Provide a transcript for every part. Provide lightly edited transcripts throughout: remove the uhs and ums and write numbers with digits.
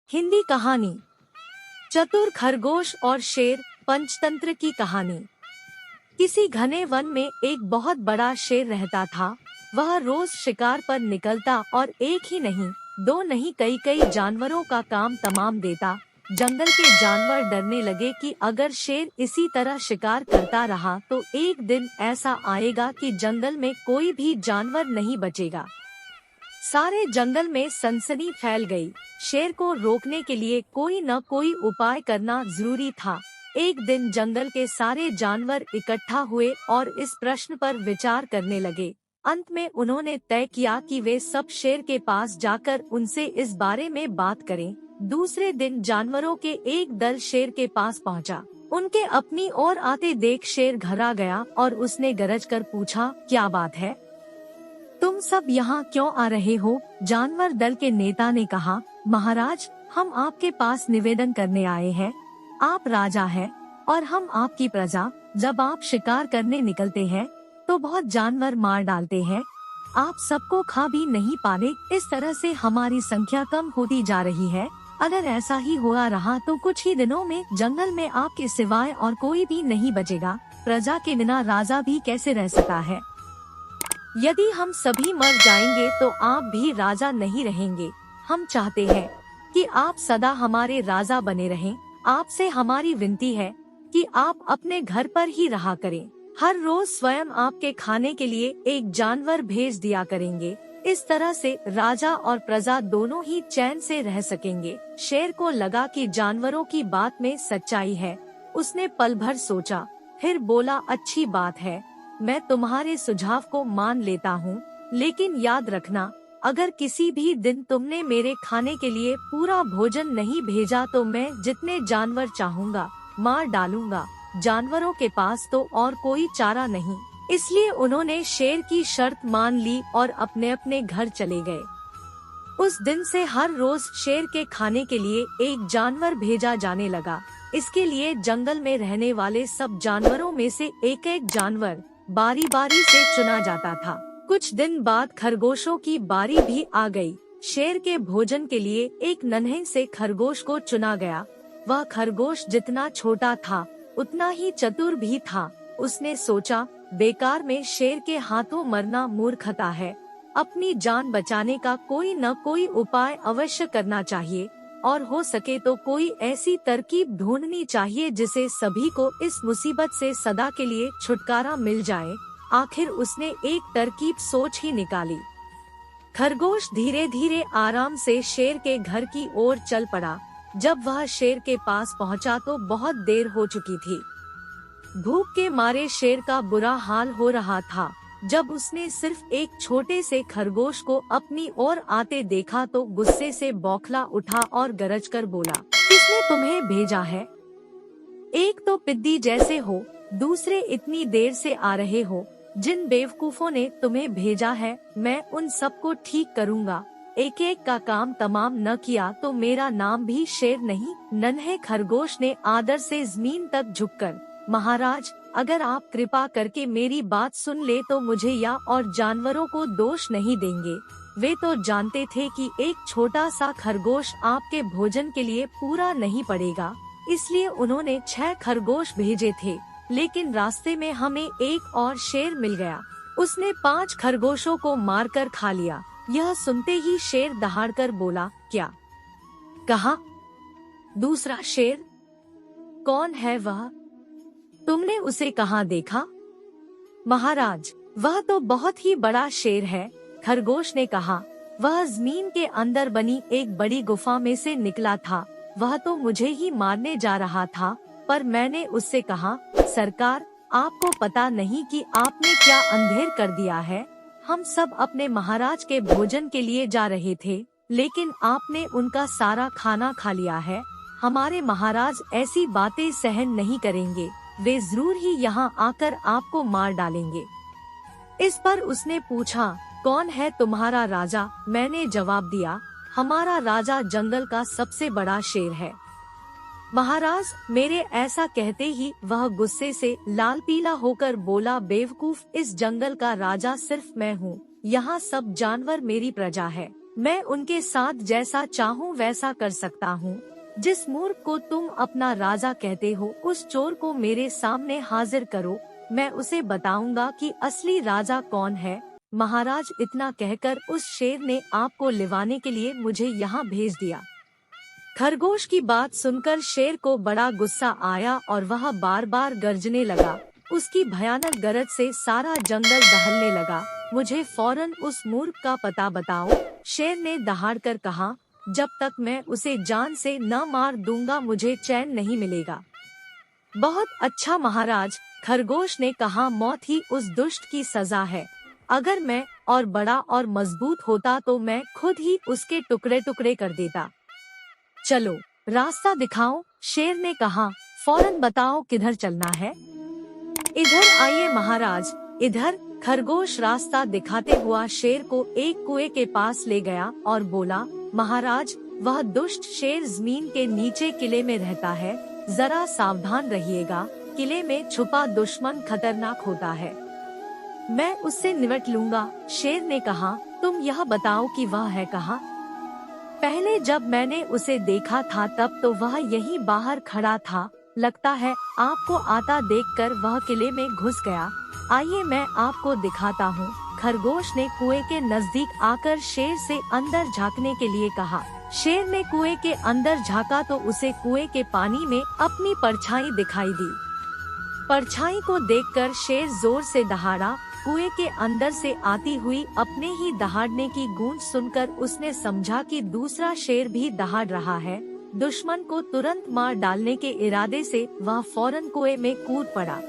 हिंदी कहानी चतुर खरगोश और शेर पंचतंत्र की कहानी। किसी घने वन में एक बहुत बड़ा शेर रहता था। वह रोज शिकार पर निकलता और एक ही नहीं, दो नहीं, कई कई जानवरों का काम तमाम देता। जंगल के जानवर डरने लगे कि अगर शेर इसी तरह शिकार करता रहा तो एक दिन ऐसा आएगा कि जंगल में कोई भी जानवर नहीं बचेगा। सारे जंगल में सनसनी फैल गई। शेर को रोकने के लिए कोई न कोई उपाय करना जरूरी था। एक दिन जंगल के सारे जानवर इकट्ठा हुए और इस प्रश्न पर विचार करने लगे। अंत में उन्होंने तय किया कि वे सब शेर के पास जाकर उनसे इस बारे में बात करें। दूसरे दिन जानवरों के एक दल शेर के पास पहुंचा। उनके अपनी ओर आते देख शेर घबरा गया और उसने गरज कर पूछा, क्या बात है? तुम सब यहाँ क्यों आ रहे हो? जानवर दल के नेता ने कहा, महाराज, हम आपके पास निवेदन करने आए हैं। आप राजा हैं और हम आपकी प्रजा। जब आप शिकार करने निकलते हैं तो बहुत जानवर मार डालते हैं। आप सबको खा भी नहीं पाते। इस तरह से हमारी संख्या कम होती जा रही है। अगर ऐसा ही हुआ रहा तो कुछ ही दिनों में जंगल में आपके सिवाय और कोई भी नहीं बचेगा। प्रजा के बिना राजा भी कैसे रह सकता है? यदि हम सभी मर जाएंगे तो आप भी राजा नहीं रहेंगे। हम चाहते हैं कि आप सदा हमारे राजा बने रहें। आपसे हमारी विनती है कि आप अपने घर पर ही रहा करें। हर रोज स्वयं आपके खाने के लिए एक जानवर भेज दिया करेंगे। इस तरह से राजा और प्रजा दोनों ही चैन से रह सकेंगे। शेर को लगा कि जानवरों की बात में सच्चाई है। उसने पल भर सोचा, फिर बोला, अच्छी बात है, मैं तुम्हारे सुझाव को मान लेता हूँ, लेकिन याद रखना, अगर किसी भी दिन तुमने मेरे खाने के लिए पूरा भोजन नहीं भेजा तो मैं जितने जानवर चाहूँगा मार डालूंगा। जानवरों के पास तो और कोई चारा नहीं, इसलिए उन्होंने शेर की शर्त मान ली और अपने अपने घर चले गए। उस दिन से हर रोज शेर के खाने के लिए एक जानवर भेजा जाने लगा। इसके लिए जंगल में रहने वाले सब जानवरों में से एक एक जानवर बारी बारी से चुना जाता था। कुछ दिन बाद खरगोशों की बारी भी आ गई। शेर के भोजन के लिए एक नन्हे से खरगोश को चुना गया। वह खरगोश जितना छोटा था उतना ही चतुर भी था। उसने सोचा, बेकार में शेर के हाथों मरना मूर्खता है। अपनी जान बचाने का कोई न कोई उपाय अवश्य करना चाहिए और हो सके तो कोई ऐसी तरकीब ढूंढनी चाहिए जिसे सभी को इस मुसीबत से सदा के लिए छुटकारा मिल जाए। आखिर उसने एक तरकीब सोच ही निकाली। खरगोश धीरे धीरे आराम से शेर के घर की ओर चल पड़ा। जब वह शेर के पास पहुंचा तो बहुत देर हो चुकी थी। भूख के मारे शेर का बुरा हाल हो रहा था। जब उसने सिर्फ एक छोटे से खरगोश को अपनी ओर आते देखा तो गुस्से से बौखला उठा और गरज कर बोला, किसने तुम्हें भेजा है? एक तो पिद्दी जैसे हो, दूसरे इतनी देर से आ रहे हो। जिन बेवकूफों ने तुम्हें भेजा है मैं उन सबको ठीक करूँगा। एक एक का काम तमाम न किया तो मेरा नाम भी शेर नहीं। नन्हे खरगोश ने आदर से जमीन तक झुककर, महाराज, अगर आप कृपा करके मेरी बात सुन ले तो मुझे या और जानवरों को दोष नहीं देंगे। वे तो जानते थे कि एक छोटा सा खरगोश आपके भोजन के लिए पूरा नहीं पड़ेगा, इसलिए उन्होंने 6 खरगोश भेजे थे। लेकिन रास्ते में हमें एक और शेर मिल गया। उसने 5 खरगोशों को मारकर खा लिया। यह सुनते ही शेर दहाड़कर बोला, क्या कहा? दूसरा शेर? कौन है वह? तुमने उसे कहाँ देखा? महाराज, वह तो बहुत ही बड़ा शेर है। खरगोश ने कहा, वह जमीन के अंदर बनी एक बड़ी गुफा में से निकला था। वह तो मुझे ही मारने जा रहा था, पर मैंने उससे कहा, सरकार, आपको पता नहीं कि आपने क्या अंधेर कर दिया है। हम सब अपने महाराज के भोजन के लिए जा रहे थे, लेकिन आपने उनका सारा खाना खा लिया है। हमारे महाराज ऐसी बातें सहन नहीं करेंगे। वे जरूर ही यहाँ आकर आपको मार डालेंगे। इस पर उसने पूछा, कौन है तुम्हारा राजा? मैंने जवाब दिया, हमारा राजा जंगल का सबसे बड़ा शेर है। महाराज, मेरे ऐसा कहते ही वह गुस्से से लाल पीला होकर बोला, बेवकूफ, इस जंगल का राजा सिर्फ मैं हूँ। यहाँ सब जानवर मेरी प्रजा है। मैं उनके साथ जैसा चाहूँ वैसा कर सकता हूँ। जिस मूर्ख को तुम अपना राजा कहते हो, उस चोर को मेरे सामने हाजिर करो, मैं उसे बताऊंगा कि असली राजा कौन है। महाराज, इतना कहकर उस शेर ने आपको लिवाने के लिए मुझे यहाँ भेज दिया। खरगोश की बात सुनकर शेर को बड़ा गुस्सा आया और वह बार बार गरजने लगा। उसकी भयानक गरज से सारा जंगल दहलने लगा। मुझे फौरन उस मूर्ख का पता बताओ, शेर ने दहाड़कर कहा। जब तक मैं उसे जान से न मार दूंगा मुझे चैन नहीं मिलेगा। बहुत अच्छा महाराज, खरगोश ने कहा, मौत ही उस दुष्ट की सजा है। अगर मैं और बड़ा और मजबूत होता तो मैं खुद ही उसके टुकड़े टुकड़े कर देता। चलो रास्ता दिखाओ, शेर ने कहा। फौरन बताओ किधर चलना है। इधर आइए महाराज, इधर। खरगोश रास्ता दिखाते हुआ शेर को एक कुएं के पास ले गया और बोला, महाराज, वह दुष्ट शेर जमीन के नीचे किले में रहता है, जरा सावधान रहिएगा। किले में छुपा दुश्मन खतरनाक होता है। मैं उससे निपट लूंगा, शेर ने कहा। तुम यह बताओ कि वह है कहाँ? पहले जब मैंने उसे देखा था तब तो वह यहीं बाहर खड़ा था। लगता है आपको आता देखकर वह किले में घुस गया। आइए मैं आपको दिखाता हूँ। खरगोश ने कुएं के नजदीक आकर शेर से अंदर झांकने के लिए कहा। शेर ने कुएं के अंदर झांका तो उसे कुएं के पानी में अपनी परछाई दिखाई दी। परछाई को देखकर शेर जोर से दहाड़ा। कुएं के अंदर से आती हुई अपने ही दहाड़ने की गूंज सुनकर उसने समझा कि दूसरा शेर भी दहाड़ रहा है। दुश्मन को तुरंत मार डालने के इरादे से वह फौरन कुएं में कूद पड़ा।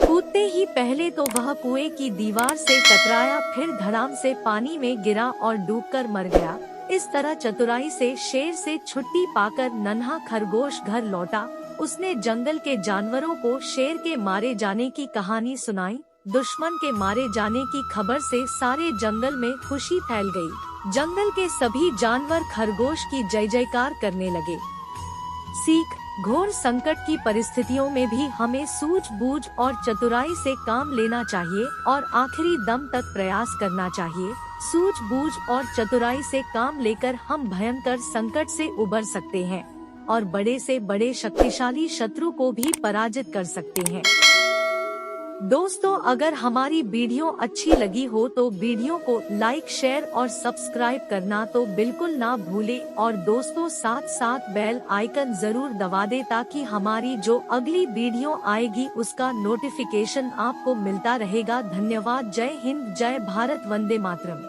कूदते ही पहले तो वह कुएं की दीवार से टकराया, फिर धड़ाम से पानी में गिरा और डूबकर मर गया। इस तरह चतुराई से शेर से छुट्टी पाकर नन्हा खरगोश घर लौटा। उसने जंगल के जानवरों को शेर के मारे जाने की कहानी सुनाई। दुश्मन के मारे जाने की खबर से सारे जंगल में खुशी फैल गई। जंगल के सभी जानवर खरगोश की जय जयकार करने लगे। सीख: घोर संकट की परिस्थितियों में भी हमें सूझबूझ और चतुराई से काम लेना चाहिए और आखिरी दम तक प्रयास करना चाहिए। सूझबूझ और चतुराई से काम लेकर हम भयंकर संकट से उबर सकते हैं और बड़े से बड़े शक्तिशाली शत्रु को भी पराजित कर सकते हैं। दोस्तों, अगर हमारी वीडियो अच्छी लगी हो तो वीडियो को लाइक, शेयर और सब्सक्राइब करना तो बिल्कुल ना भूलें और दोस्तों साथ साथ बेल आइकन जरूर दबा दें ताकि हमारी जो अगली वीडियो आएगी उसका नोटिफिकेशन आपको मिलता रहेगा। धन्यवाद। जय हिंद, जय भारत, वंदे मातरम।